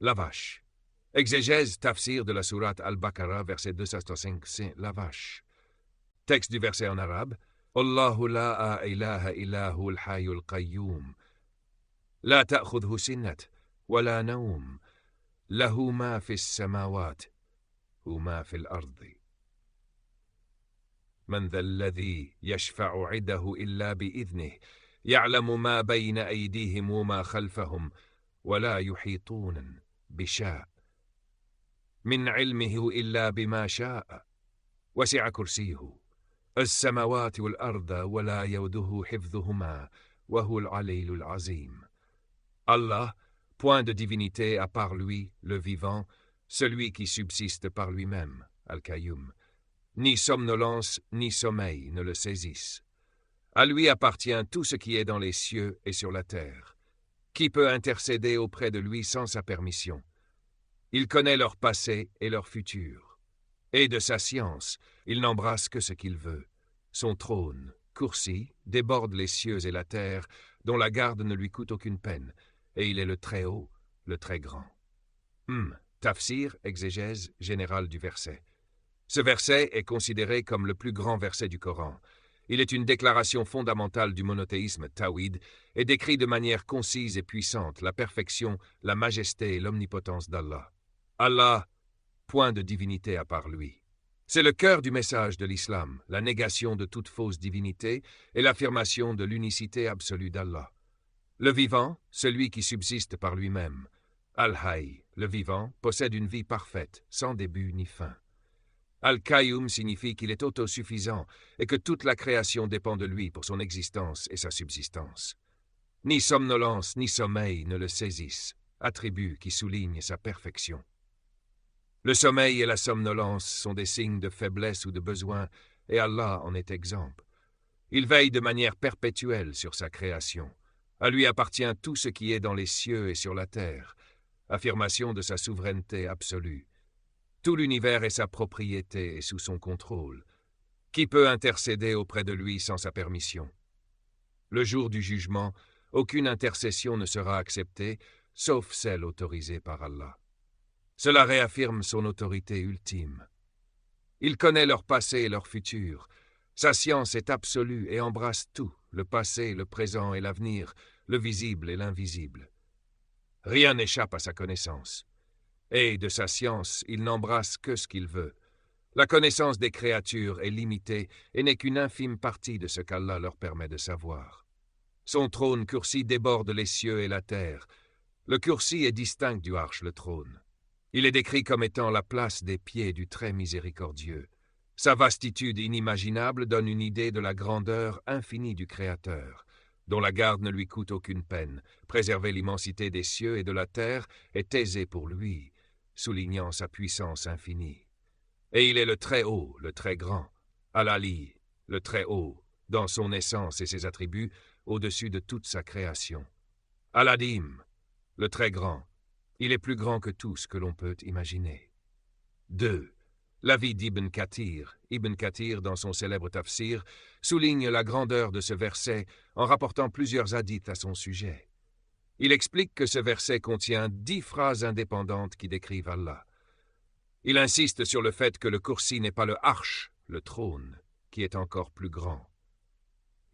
La vache. Exégèse tafsir de la sourate Al-Baqarah, verset 205, c'est la vache. Texte du verset en arabe. Allahu la ilaha illa hu al-hayyul qayyum. La ta'khudhu sinnat, wa la nawm. Lahu ma fi as-samawat, wa ma fi al-ardi. من ذا الذي يشفع عنده إلا بإذنه يعلم ما بين أيديهم وما خلفهم ولا يحيطون بشيء من علمه إلا بما شاء وسع كرسيه السماوات والأرض ولا يؤوده حفظهما وهو العلي العظيم. Allah, point de divinité à part lui, le vivant, celui qui subsiste par lui-même, Al-Qayyum. Ni somnolence, ni sommeil ne le saisissent. À lui appartient tout ce qui est dans les cieux et sur la terre. Qui peut intercéder auprès de lui sans sa permission? Il connaît leur passé et leur futur. Et de sa science, il n'embrasse que ce qu'il veut. Son trône, Kursi, déborde les cieux et la terre, dont la garde ne lui coûte aucune peine, et il est le très haut, le très grand. Tafsir, exégèse générale du verset. Ce verset est considéré comme le plus grand verset du Coran. Il est une déclaration fondamentale du monothéisme Tawhid et décrit de manière concise et puissante la perfection, la majesté et l'omnipotence d'Allah. Allah, point de divinité à part lui. C'est le cœur du message de l'islam, la négation de toute fausse divinité et l'affirmation de l'unicité absolue d'Allah. Le vivant, celui qui subsiste par lui-même. Al-Hayy, le vivant, possède une vie parfaite, sans début ni fin. Al-Qayyum signifie qu'il est autosuffisant et que toute la création dépend de lui pour son existence et sa subsistance. Ni somnolence ni sommeil ne le saisissent, attributs qui soulignent sa perfection. Le sommeil et la somnolence sont des signes de faiblesse ou de besoin, et Allah en est exempt. Il veille de manière perpétuelle sur sa création. À lui appartient tout ce qui est dans les cieux et sur la terre, affirmation de sa souveraineté absolue. Tout l'univers est sa propriété et sous son contrôle. Qui peut intercéder auprès de lui sans sa permission? Le jour du jugement, aucune intercession ne sera acceptée, sauf celle autorisée par Allah. Cela réaffirme son autorité ultime. Il connaît leur passé et leur futur. Sa science est absolue et embrasse tout, le passé, le présent et l'avenir, le visible et l'invisible. Rien n'échappe à sa connaissance. Et de sa science, il n'embrasse que ce qu'il veut. La connaissance des créatures est limitée et n'est qu'une infime partie de ce qu'Allah leur permet de savoir. Son trône Kursi déborde les cieux et la terre. Le Kursi est distinct du Arsh, le trône. Il est décrit comme étant la place des pieds du très miséricordieux. Sa vastitude inimaginable donne une idée de la grandeur infinie du Créateur, dont la garde ne lui coûte aucune peine. Préserver l'immensité des cieux et de la terre est aisé pour lui, soulignant sa puissance infinie. Et il est le très haut, le très grand, Al-Ali, le très haut, dans son essence et ses attributs, au-dessus de toute sa création. Al-Adim, le très grand, il est plus grand que tout ce que l'on peut imaginer. 2. L'avis d'Ibn Kathir. Ibn Kathir, dans son célèbre tafsir, souligne la grandeur de ce verset en rapportant plusieurs hadiths à son sujet. Il explique que ce verset contient 10 phrases indépendantes qui décrivent Allah. Il insiste sur le fait que le Kursi n'est pas le Arsh, le trône, qui est encore plus grand.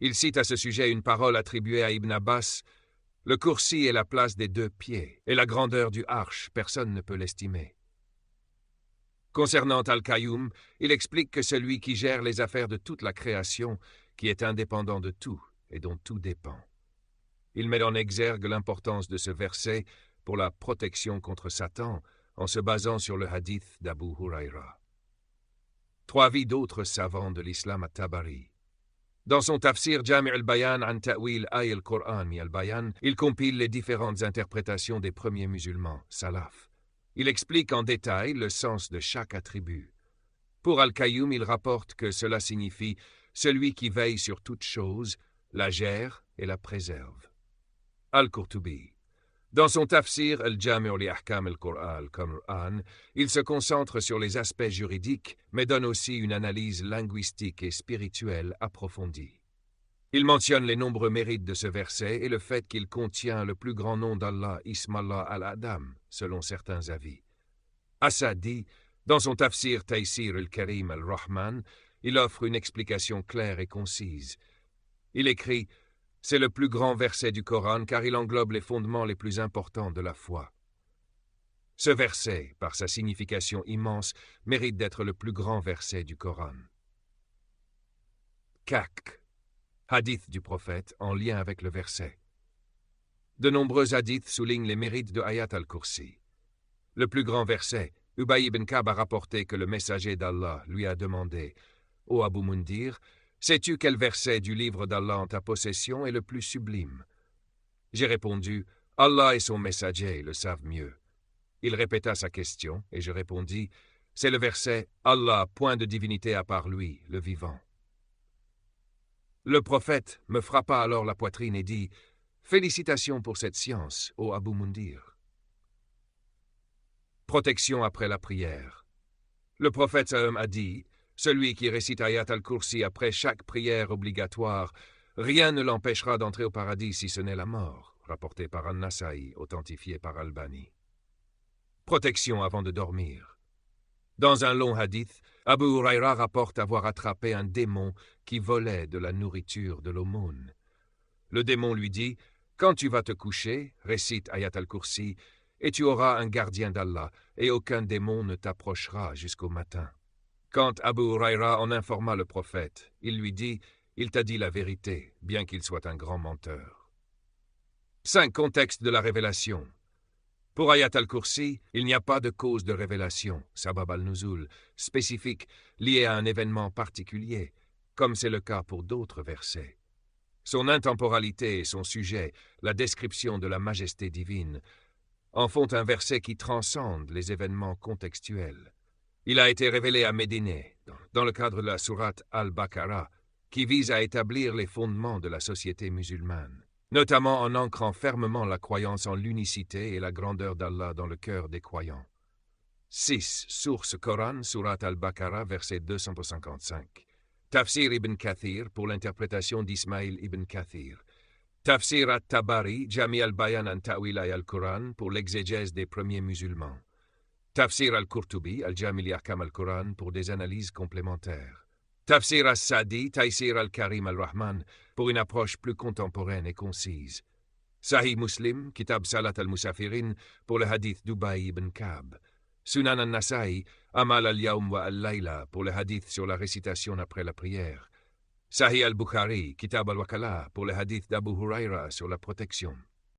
Il cite à ce sujet une parole attribuée à Ibn Abbas. Le Kursi est la place des 2 pieds, et la grandeur du Arsh, personne ne peut l'estimer. Concernant Al-Qayyum, il explique que celui qui gère les affaires de toute la création, qui est indépendant de tout et dont tout dépend. Il met en exergue l'importance de ce verset pour la protection contre Satan en se basant sur le hadith d'Abu Huraira. 3 avis d'autres savants de l'islam à Tabari. Dans son tafsir Jami' al-Bayan an Ta'wil Ay al-Qur'an mi al-Bayan, il compile les différentes interprétations des premiers musulmans, salaf. Il explique en détail le sens de chaque attribut. Pour Al-Qayyum, il rapporte que cela signifie « celui qui veille sur toute chose, la gère et la préserve ». Al-Qurtubi. Dans son tafsir Al-Jami' li Ahkam al-Qur'an, il se concentre sur les aspects juridiques, mais donne aussi une analyse linguistique et spirituelle approfondie. Il mentionne les nombreux mérites de ce verset et le fait qu'il contient le plus grand nom d'Allah, Ismallah al-Adam, selon certains avis. Assa dit, dans son tafsir Taysir al-Karim al-Rahman, il offre une explication claire et concise. Il écrit « C'est le plus grand verset du Coran car il englobe les fondements les plus importants de la foi. » Ce verset, par sa signification immense, mérite d'être le plus grand verset du Coran. Kak, hadith du prophète en lien avec le verset. De nombreux hadiths soulignent les mérites de Ayat al-Kursi. Le plus grand verset, Ubay ibn Ka'b a rapporté que le messager d'Allah lui a demandé « Ô Abu Mundir, sais-tu quel verset du livre d'Allah en ta possession est le plus sublime ?» J'ai répondu « Allah et son messager le savent mieux. » Il répéta sa question et je répondis « C'est le verset « Allah, point de divinité à part lui, le vivant. » Le prophète me frappa alors la poitrine et dit « Félicitations pour cette science, ô Abu Mundir. » Protection après la prière. Le prophète Sallam a dit « Celui qui récite Ayat al-Kursi après chaque prière obligatoire, rien ne l'empêchera d'entrer au paradis si ce n'est la mort. » Rapporté par An-Nasa'i, authentifié par Albani. Protection avant de dormir. Dans un long hadith, Abu Huraira rapporte avoir attrapé un démon qui volait de la nourriture de l'aumône. Le démon lui dit « Quand tu vas te coucher, récite Ayat al-Kursi, et tu auras un gardien d'Allah, et aucun démon ne t'approchera jusqu'au matin. » Quand Abu Huraira en informa le prophète, il lui dit « Il t'a dit la vérité, bien qu'il soit un grand menteur. » 5 contextes de la révélation. Pour Ayat al-Kursi, il n'y a pas de cause de révélation, sabab al-nuzul, spécifique, lié à un événement particulier, comme c'est le cas pour d'autres versets. Son intemporalité et son sujet, la description de la majesté divine, en font un verset qui transcende les événements contextuels. Il a été révélé à Médine, dans le cadre de la sourate Al-Baqarah, qui vise à établir les fondements de la société musulmane, notamment en ancrant fermement la croyance en l'unicité et la grandeur d'Allah dans le cœur des croyants. 6. Source Coran, sourate Al-Baqarah, verset 255. Tafsir ibn Kathir pour l'interprétation d'Ismaïl ibn Kathir. Tafsir at-Tabari, Jami al-Bayan an Ta'wil al-Quran pour l'exégèse des premiers musulmans. Tafsir al-Qurtubi, al-Jami li-Ahkam al-Quran pour des analyses complémentaires. Tafsir as-Sadi, Taysir al-Karim al-Rahman pour une approche plus contemporaine et concise. Sahih Muslim, Kitab Salat al-Musafirin pour le hadith d'Ubay ibn Ka'b. Sunan al-Nasa'i, Amal al-Yawm wa al-Layla pour le hadith sur la récitation après la prière. Sahih al-Bukhari, Kitab al-Wakala pour le hadith d'Abu Huraira sur la protection.